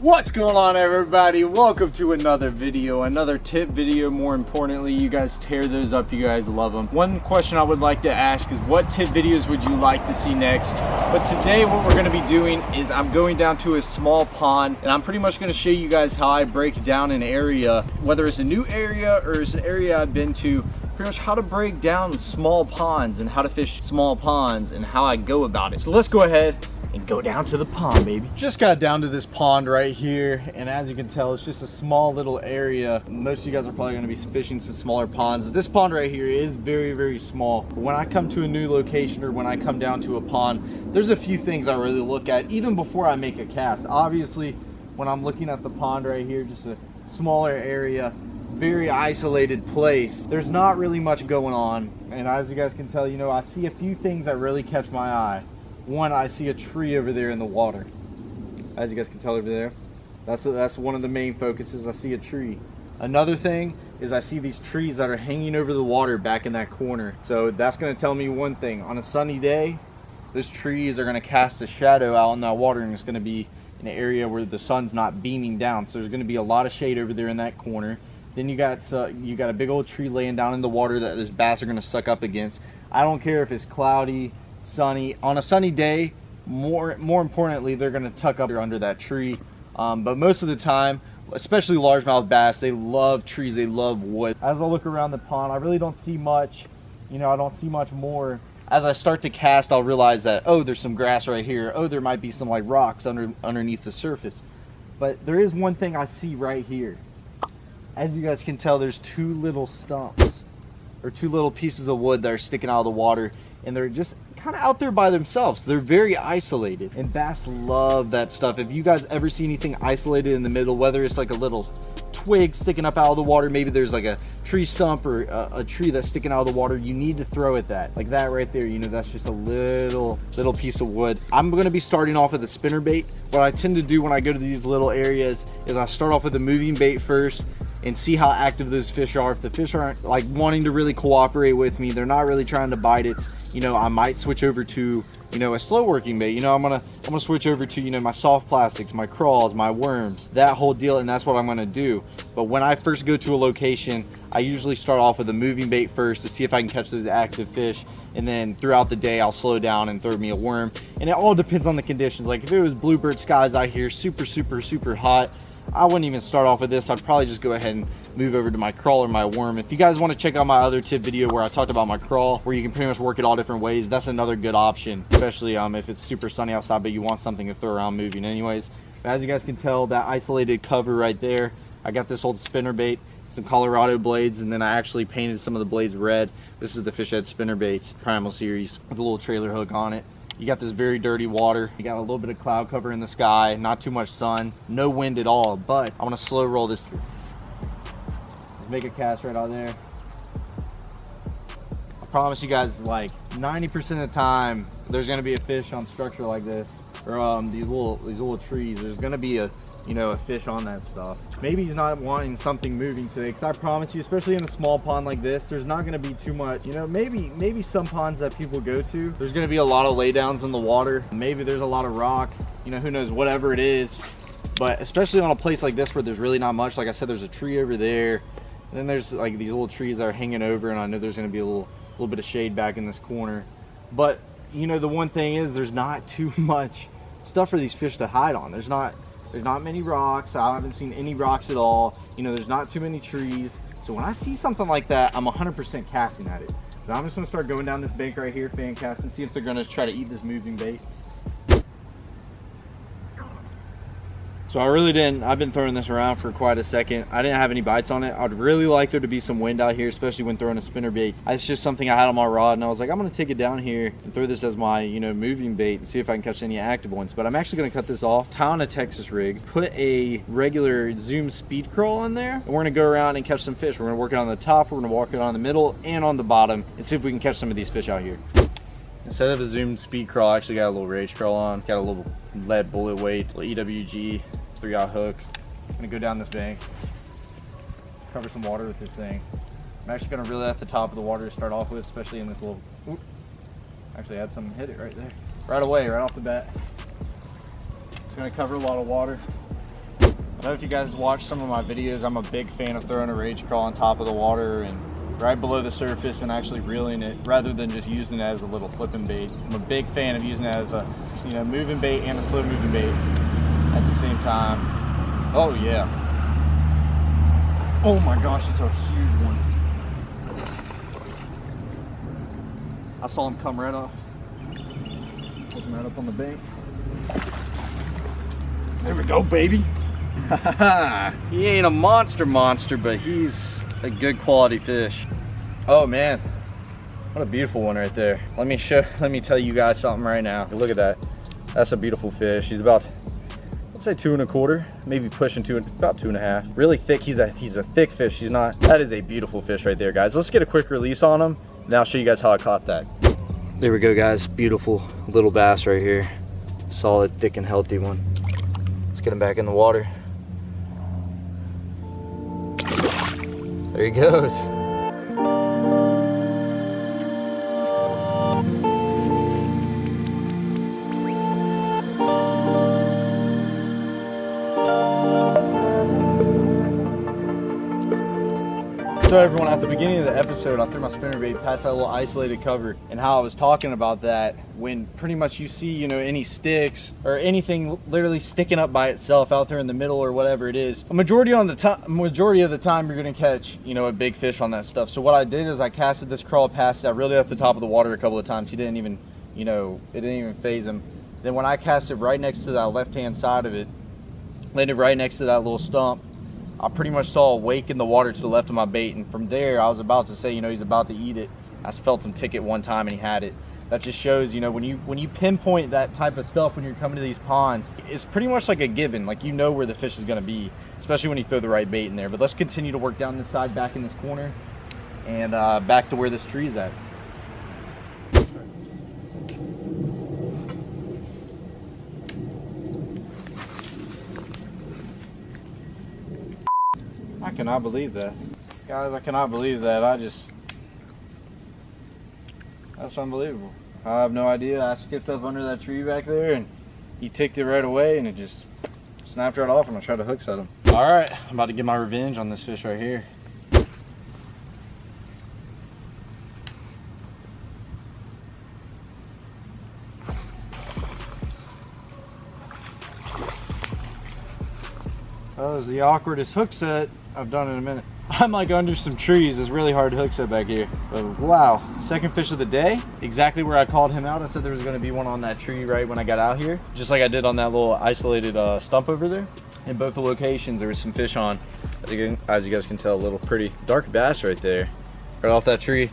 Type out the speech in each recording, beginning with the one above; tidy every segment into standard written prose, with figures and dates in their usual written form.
What's going on, everybody? Welcome to another video, another tip video. More importantly, you guys tear those up, you guys love them. One question I would like to ask is, what tip videos would you like to see next? But today what we're going to be doing is I'm going down to a small pond, and I'm pretty much going to show you guys how I break down an area, whether it's a new area or it's an area I've been to. Pretty much how to break down small ponds and how to fish small ponds and how I go about it. So let's go ahead and go down to the pond, baby. Just got down to this pond right here, and as you can tell, it's just a small little area. Most of you guys are probably going to be fishing some smaller ponds. This pond right here is very small. But when I come to a new location or when I come down to a pond, there's a few things I really look at even before I make a cast. Obviously, when I'm looking at the pond right here, just a smaller area, very isolated place, there's not really much going on. And as you guys can tell, you know, I see a few things that really catch my eye. One, I see a tree over there in the water. As you guys can tell over there, that's one of the main focuses. I see a tree. Another thing is I see these trees that are hanging over the water back in that corner. So that's going to tell me one thing. On a sunny day, those trees are going to cast a shadow out in that water, and it's going to be an area where the sun's not beaming down. So there's going to be a lot of shade over there in that corner. Then you got a big old tree laying down in the water that those bass are going to suck up against. I don't care if it's cloudy, sunny. On a sunny day, more importantly, they're going to tuck up under that tree. But most of the time, especially largemouth bass, they love trees, they love wood. As I look around the pond, I really don't see much. You know, I don't see much more. As I start to cast, I'll realize that, oh, there's some grass right here. Oh, there might be some like rocks underneath the surface. But there is one thing I see right here. As you guys can tell, there's two little stumps or two little pieces of wood that are sticking out of the water, and they're just kind of out there by themselves. They're very isolated, and bass love that stuff. If you guys ever see anything isolated in the middle, whether it's like a little twig sticking up out of the water, maybe there's like a tree stump or a tree that's sticking out of the water, you need to throw at that. Like that right there, you know, that's just a little piece of wood. I'm going to be starting off with a spinner bait. What I tend to do when I go to these little areas is I start off with a moving bait first and see how active those fish are. If the fish aren't like wanting to really cooperate with me, they're not really trying to bite, it's, you know, I might switch over to, you know, a slow working bait. You know, I'm gonna switch over to, you know, my soft plastics, my crawls, my worms, that whole deal, and that's what I'm gonna do. But when I first go to a location, I usually start off with a moving bait first to see if I can catch those active fish, and then throughout the day I'll slow down and throw me a worm. And it all depends on the conditions. Like if it was bluebird skies out here, super hot, I wouldn't even start off with this. I'd probably just go ahead and move over to my crawl or my worm. If you guys want to check out my other tip video where I talked about my crawl, where you can pretty much work it all different ways, that's another good option, especially if it's super sunny outside but you want something to throw around moving anyways. But as you guys can tell, that isolated cover right there, I got this old spinner bait, some Colorado blades, and then I actually painted some of the blades red. This is the Fish Head spinner baits Primal series with a little trailer hook on it. You got this very dirty water, you got a little bit of cloud cover in the sky, not too much sun, no wind at all, but I'm gonna slow roll this through. Let's make a cast right out there. I promise you guys, like 90% of the time there's gonna be a fish on structure like this, or these little trees. There's gonna be a fish on that stuff. Maybe he's not wanting something moving today, because I promise you, especially in a small pond like this, there's not going to be too much. You know, maybe some ponds that people go to, there's going to be a lot of laydowns in the water. Maybe there's a lot of rock, you know, who knows, whatever it is. But especially on a place like this where there's really not much, like I said, there's a tree over there, and then there's like these little trees that are hanging over, and I know there's going to be a little bit of shade back in this corner. But you know, the one thing is there's not too much stuff for these fish to hide on. There's not many rocks. I haven't seen any rocks at all. You know, there's not too many trees. So when I see something like that, I'm 100% casting at it. But I'm just gonna start going down this bank right here, fan casting, see if they're gonna try to eat this moving bait. So I've been throwing this around for quite a second. I didn't have any bites on it. I'd really like there to be some wind out here, especially when throwing a spinner bait. It's just something I had on my rod, and I was like, I'm gonna take it down here and throw this as my, you know, moving bait and see if I can catch any active ones. But I'm actually gonna cut this off, tie on a Texas rig, put a regular Zoom speed crawl on there, and we're gonna go around and catch some fish. We're gonna work it on the top, we're gonna walk it on the middle and on the bottom, and see if we can catch some of these fish out here. Instead of a Zoom speed crawl, I actually got a little rage crawl on. Got a little lead bullet weight, little EWG 3-aught hook. I'm gonna go down this bank, cover some water with this thing. I'm actually gonna reel it at the top of the water to start off with, especially in this little, actually had something hit it right there. Right away, right off the bat. It's gonna cover a lot of water. I don't know if you guys watch some of my videos. I'm a big fan of throwing a rage crawl on top of the water and right below the surface and actually reeling it rather than just using it as a little flipping bait. I'm a big fan of using it as a, you know, moving bait and a slow moving bait at the same time. Oh yeah. Oh my gosh, it's a huge one. I saw him come right off. Put him right up on the bank. There we go, baby. He ain't a monster, but he's a good quality fish. Oh man, what a beautiful one right there. Let me tell you guys something right now. Look at that. That's a beautiful fish. He's about, let's say 2 1/4, maybe pushing about 2 1/2. Really thick. He's a thick fish. He's not. That is a beautiful fish right there, guys. Let's get a quick release on him. Now I'll show you guys how I caught that. There we go, guys. Beautiful little bass right here. Solid, thick, and healthy one. Let's get him back in the water. There he goes. So everyone, at the beginning of the episode, I threw my spinnerbait past that little isolated cover, and how I was talking about that when pretty much you see, you know, any sticks or anything literally sticking up by itself out there in the middle or whatever it is, majority of the time you're gonna catch, you know, a big fish on that stuff. So what I did is I casted this crawl past that really at the top of the water a couple of times. He didn't even, you know, it didn't even phase him. Then when I cast it right next to that left-hand side of it, landed right next to that little stump, I pretty much saw a wake in the water to the left of my bait, and from there I was about to say, you know, he's about to eat it. I felt him tick it one time and he had it. That just shows, you know, when you pinpoint that type of stuff when you're coming to these ponds, it's pretty much like a given. Like, you know where the fish is going to be, especially when you throw the right bait in there. But let's continue to work down this side, back in this corner, and back to where this tree's at. I cannot believe that. Guys, I cannot believe that. That's unbelievable. I have no idea. I skipped up under that tree back there and he ticked it right away and it just snapped right off and I tried to hook set him. All right, I'm about to get my revenge on this fish right here. That was the awkwardest hook set I've done in a minute. I'm like under some trees. It's really hard to hook set back here. But wow, second fish of the day. Exactly where I called him out. I said there was going to be one on that tree right when I got out here. Just like I did on that little isolated stump over there. In both the locations, there was some fish on. As you guys can tell, a little pretty dark bass right there. Right off that tree.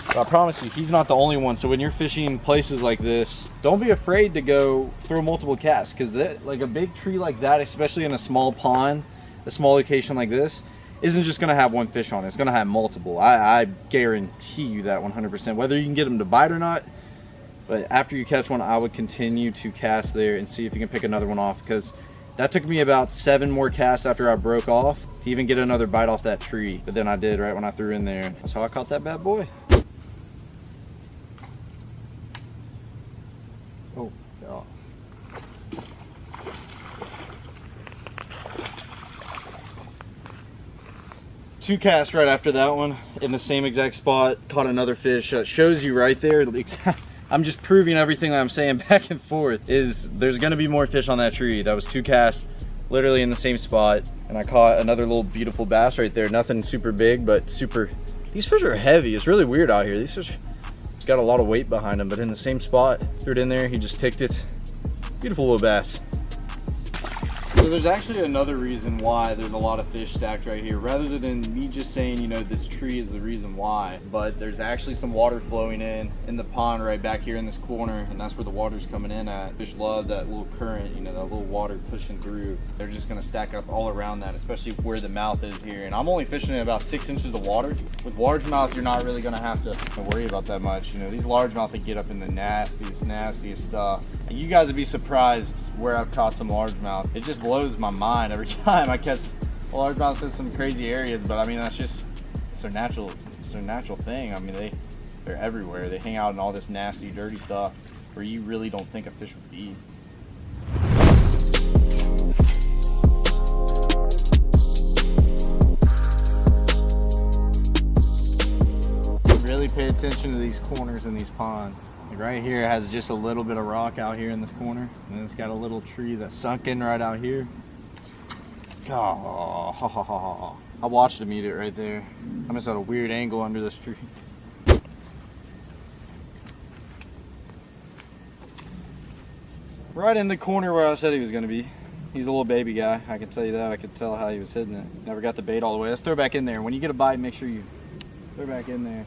But I promise you, he's not the only one. So when you're fishing places like this, don't be afraid to go throw multiple casts. Because like a big tree like that, especially in a small pond, a small location like this, isn't just going to have one fish on it. It's going to have multiple. I guarantee you that 100%. Whether you can get them to bite or not, but after you catch one, I would continue to cast there and see if you can pick another one off, because that took me about 7 more casts after I broke off to even get another bite off that tree. But then I did right when I threw in there. That's how I caught that bad boy. Oh, God. Two casts right after that one in the same exact spot, caught another fish. Shows you right there. I'm just proving everything that I'm saying back and forth. Is there's gonna be more fish on that tree. That was 2 casts literally in the same spot, and I caught another little beautiful bass right there. Nothing super big, but super, these fish are heavy. It's really weird out here. These fish got a lot of weight behind them, but in the same spot, threw it in there, he just ticked it. Beautiful little bass. So there's actually another reason why there's a lot of fish stacked right here, rather than me just saying, you know, this tree is the reason why. But there's actually some water flowing in the pond right back here in this corner, and that's where the water's coming in at. Fish love that little current, you know, that little water pushing through. They're just gonna stack up all around that, especially where the mouth is here. And I'm only fishing in about 6 inches of water. With largemouth, you're not really gonna have to worry about that much. You know, these largemouth, they get up in the nastiest stuff. And you guys would be surprised where I've caught some largemouth. It just blows my mind every time I catch a largemouth in some crazy areas. But I mean, that's just, it's their natural thing. I mean, they're everywhere. They hang out in all this nasty, dirty stuff where you really don't think a fish would be. attention to these corners in these ponds. Like right here, it has just a little bit of rock out here in this corner, and it's got a little tree that's sunk in right out here. Oh, I watched him eat it right there. I'm just at a weird angle under this tree. Right in the corner where I said he was going to be. He's a little baby guy, I can tell you that. I could tell how he was hitting it. Never got the bait all the way. Let's throw it back in there. When you get a bite, make sure you throw it back in there.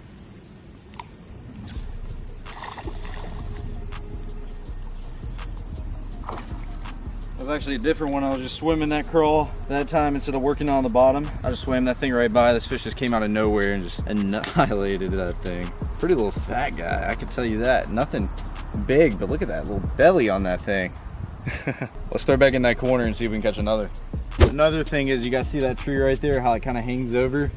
It was actually a different one. I was just swimming that crawl that time instead of working on the bottom. I just swam that thing right by. This fish just came out of nowhere and just annihilated that thing. Pretty little fat guy, I can tell you that. Nothing big, but look at that little belly on that thing. Let's throw back in that corner and see if we can catch another. Another thing is, you guys see that tree right there, how it kind of hangs over?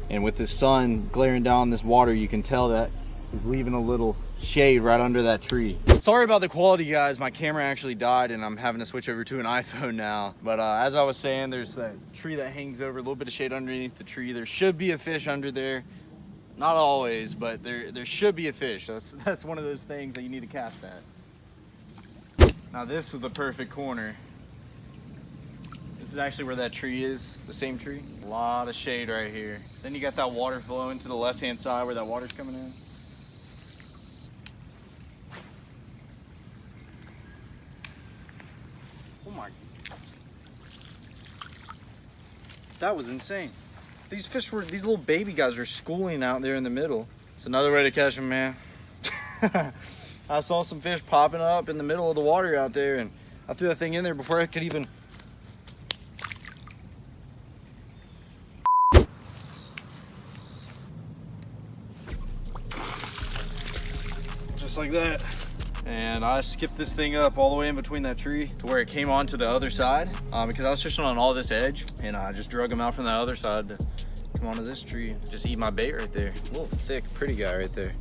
And with the sun glaring down this water, you can tell that he's leaving a little shade right under that tree. Sorry about the quality, guys. My camera actually died and I'm having to switch over to an iPhone now. But as I was saying, there's that tree that hangs over, a little bit of shade underneath the tree. There should be a fish under there. Not always, but there should be a fish. That's one of those things that you need to cast at. Now this is the perfect corner. This is actually where that tree is, the same tree. A lot of shade right here. Then you got that water flowing to the left-hand side where that water's coming in. Oh my. That was insane. These fish were, these little baby guys were schooling out there in the middle. It's another way to catch them, man. I saw some fish popping up in the middle of the water out there, and I threw that thing in there before I could even. Just like that. And I skipped this thing up all the way in between that tree to where it came onto the other side because I was fishing on all this edge, and I just drug him out from that other side to come onto this tree and just eat my bait right there. A little thick, pretty guy right there.